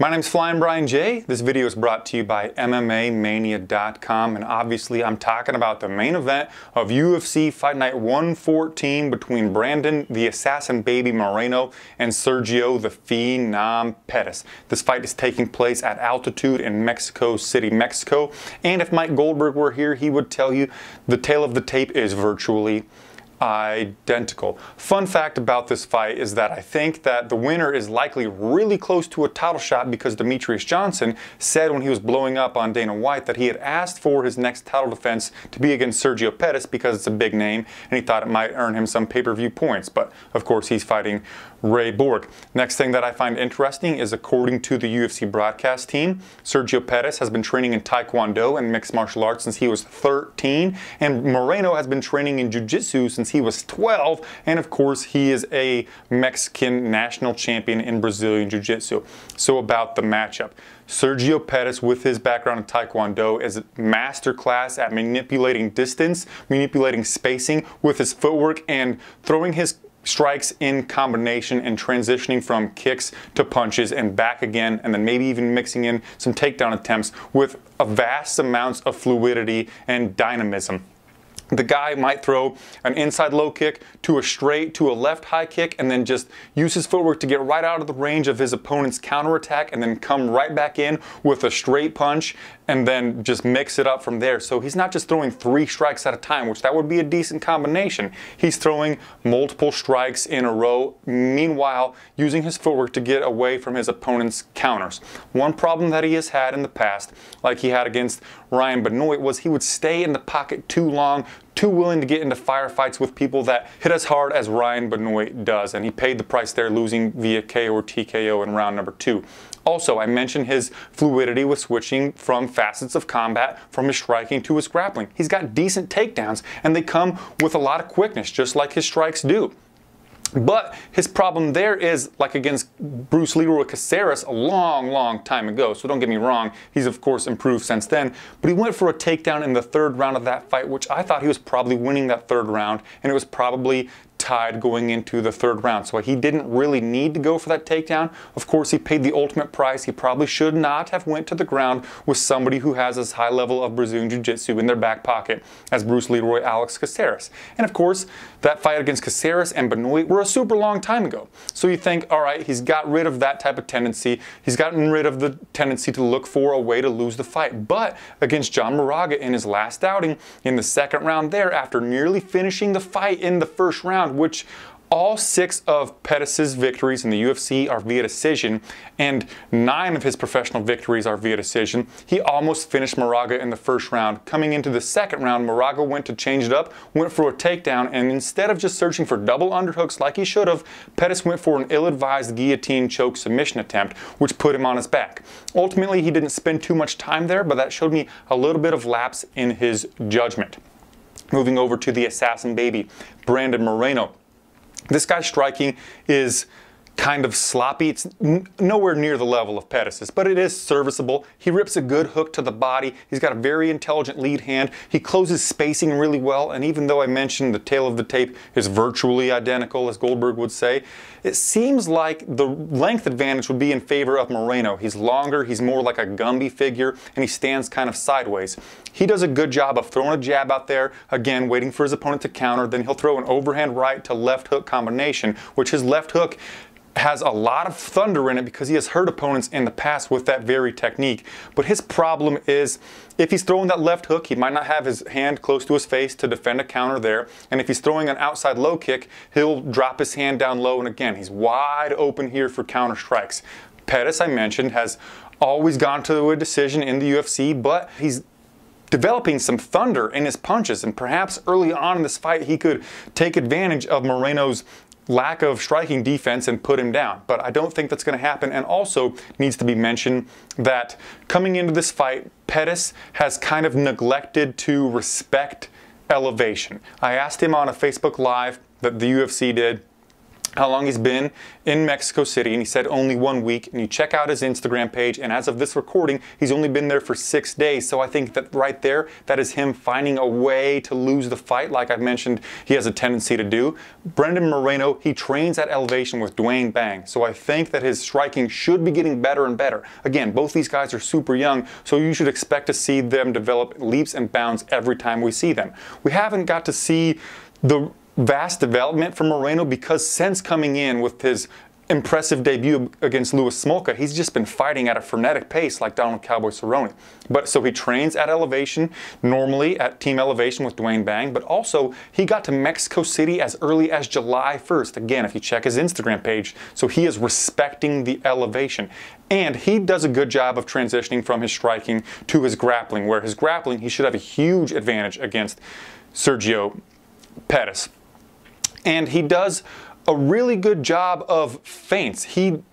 My name's Flyin Brian J. This video is brought to you by MMAmania.com, and obviously I'm talking about the main event of UFC Fight Night 114 between Brandon the Assassin Baby Moreno and Sergio the Phenom Pettis. This fight is taking place at altitude in Mexico City, Mexico, and if Mike Goldberg were here, he would tell you the tale of the tape is virtually identical. Fun fact about this fight is that I think that the winner is likely really close to a title shot because Demetrius Johnson said when he was blowing up on Dana White that he had asked for his next title defense to be against Sergio Pettis because it's a big name and he thought it might earn him some pay-per-view points. But of course he's fighting Ray Borg. Next thing that I find interesting is, according to the UFC broadcast team, Sergio Pettis has been training in Taekwondo and mixed martial arts since he was 13, and Moreno has been training in Jiu-Jitsu since he was 12, and of course he is a Mexican national champion in Brazilian Jiu-Jitsu. So about the matchup. Sergio Pettis, with his background in Taekwondo, is a masterclass at manipulating distance, manipulating spacing with his footwork, and throwing his strikes in combination and transitioning from kicks to punches and back again, and then maybe even mixing in some takedown attempts with a vast amounts of fluidity and dynamism. The guy might throw an inside low kick to a straight to a left high kick and then just use his footwork to get right out of the range of his opponent's counterattack and then come right back in with a straight punch and then just mix it up from there. So he's not just throwing 3 strikes at a time, which that would be a decent combination. He's throwing multiple strikes in a row, meanwhile using his footwork to get away from his opponent's counters. One problem that he has had in the past, like he had against Ryan Benoit, was he would stay in the pocket too long, too willing to get into firefights with people that hit as hard as Ryan Benoit does, and he paid the price there, losing via KO or TKO in round number 2. Also, I mentioned his fluidity with switching from facets of combat, from his striking to his grappling. He's got decent takedowns, and they come with a lot of quickness, just like his strikes do. But his problem there is, like against Bruce Leroy Caceres a long time ago, so don't get me wrong, he's of course improved since then, but he went for a takedown in the 3rd round of that fight, which I thought he was probably winning that 3rd round, and it was probably tied going into the 3rd round. So he didn't really need to go for that takedown. Of course, he paid the ultimate price. He probably should not have went to the ground with somebody who has as high level of Brazilian Jiu-Jitsu in their back pocket as Bruce Leroy Alex Caceres. And of course, that fight against Caceres and Benoit were a super long time ago. So you think, all right, he's got rid of that type of tendency. He's gotten rid of the tendency to look for a way to lose the fight. But against John Moraga in his last outing, in the 2nd round there, after nearly finishing the fight in the 1st round, which all 6 of Pettis' victories in the UFC are via decision, and 9 of his professional victories are via decision. He almost finished Moraga in the 1st round. Coming into the 2nd round, Moraga went to change it up, went for a takedown, and instead of just searching for double underhooks like he should have, Pettis went for an ill-advised guillotine choke submission attempt, which put him on his back. Ultimately, he didn't spend too much time there, but that showed me a little bit of lapse in his judgment. Moving over to the Assassin Baby, Brandon Moreno. This guy's striking is kind of sloppy. It's nowhere near the level of Pettis', but it is serviceable. He rips a good hook to the body. He's got a very intelligent lead hand. He closes spacing really well, and even though I mentioned the tail of the tape is virtually identical, as Goldberg would say, it seems like the length advantage would be in favor of Moreno. He's longer, he's more like a Gumby figure, and he stands kind of sideways. He does a good job of throwing a jab out there, again, waiting for his opponent to counter, then he'll throw an overhand right to left hook combination, which his left hook has a lot of thunder in it because he has hurt opponents in the past with that very technique. But his problem is, if he's throwing that left hook, he might not have his hand close to his face to defend a counter there. And if he's throwing an outside low kick, he'll drop his hand down low, and again, he's wide open here for counter strikes. Pettis, I mentioned, has always gone to a decision in the UFC, but he's developing some thunder in his punches, and perhaps early on in this fight he could take advantage of Moreno's lack of striking defense and put him down. But I don't think that's going to happen. And also needs to be mentioned that coming into this fight, Pettis has kind of neglected to respect elevation. I asked him on a Facebook Live that the UFC did, how long he's been in Mexico City, and he said only 1 week. And you check out his Instagram page, and as of this recording, he's only been there for 6 days. So I think that right there, that is him finding a way to lose the fight, like I've mentioned he has a tendency to do. Brandon Moreno, he trains at elevation with Dwayne Bang. So I think that his striking should be getting better and better. Again, both these guys are super young, so you should expect to see them develop leaps and bounds every time we see them. We haven't got to see the vast development from Moreno because since coming in with his impressive debut against Louis Smolka, he's just been fighting at a frenetic pace like Donald Cowboy Cerrone. But so he trains at elevation, normally at Team Elevation with Dwayne Bang, but also he got to Mexico City as early as July 1st. Again, if you check his Instagram page, so he is respecting the elevation. And he does a good job of transitioning from his striking to his grappling, where his grappling, he should have a huge advantage against Sergio Pettis. And he does a really good job of feints. He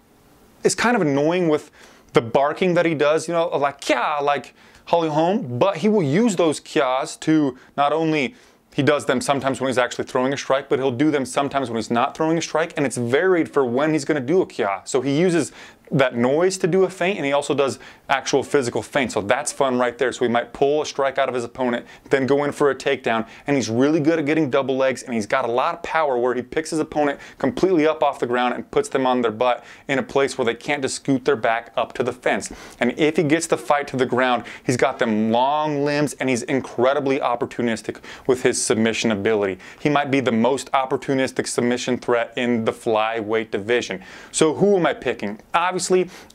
is kind of annoying with the barking that he does, you know, like kya, like Holly Holm, but he will use those kyas to not only, he does them sometimes when he's actually throwing a strike, but he'll do them sometimes when he's not throwing a strike, and it's varied for when he's going to do a kya. So he uses that noise to do a feint, and he also does actual physical feint. So that's fun right there. So he might pull a strike out of his opponent, then go in for a takedown, and he's really good at getting double legs, and he's got a lot of power where he picks his opponent completely up off the ground and puts them on their butt in a place where they can't just scoot their back up to the fence. And if he gets the fight to the ground, he's got them long limbs, and he's incredibly opportunistic with his submission ability. He might be the most opportunistic submission threat in the flyweight division. So who am I picking? Obviously,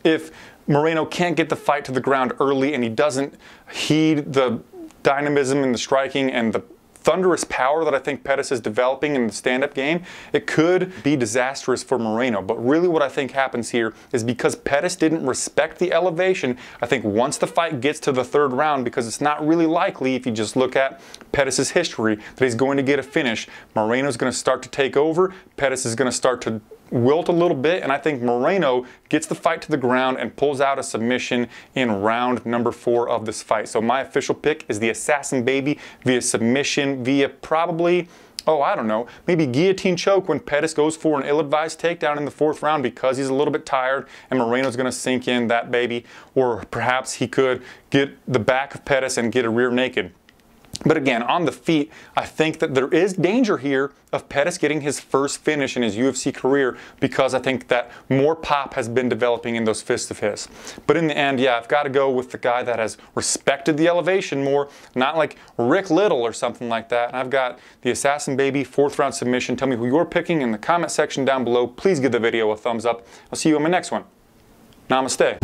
if Moreno can't get the fight to the ground early and he doesn't heed the dynamism in the striking and the thunderous power that I think Pettis is developing in the stand-up game, it could be disastrous for Moreno. But really what I think happens here is because Pettis didn't respect the elevation, I think once the fight gets to the third round, because it's not really likely if you just look at Pettis' history that he's going to get a finish, Moreno's going to start to take over, Pettis is going to start to wilt a little bit, and I think Moreno gets the fight to the ground and pulls out a submission in round number 4 of this fight. So my official pick is the Assassin Baby via submission, via probably, oh, I don't know, maybe guillotine choke when Pettis goes for an ill-advised takedown in the 4th round because he's a little bit tired and Moreno's going to sink in that baby. Or perhaps he could get the back of Pettis and get a rear naked. But again, on the feet, I think that there is danger here of Pettis getting his first finish in his UFC career because I think that more pop has been developing in those fists of his. But in the end, yeah, I've got to go with the guy that has respected the elevation more, not like Rick Little or something like that. And I've got the Assassin Baby 4th round submission. Tell me who you're picking in the comment section down below. Please give the video a thumbs up. I'll see you on my next one. Namaste.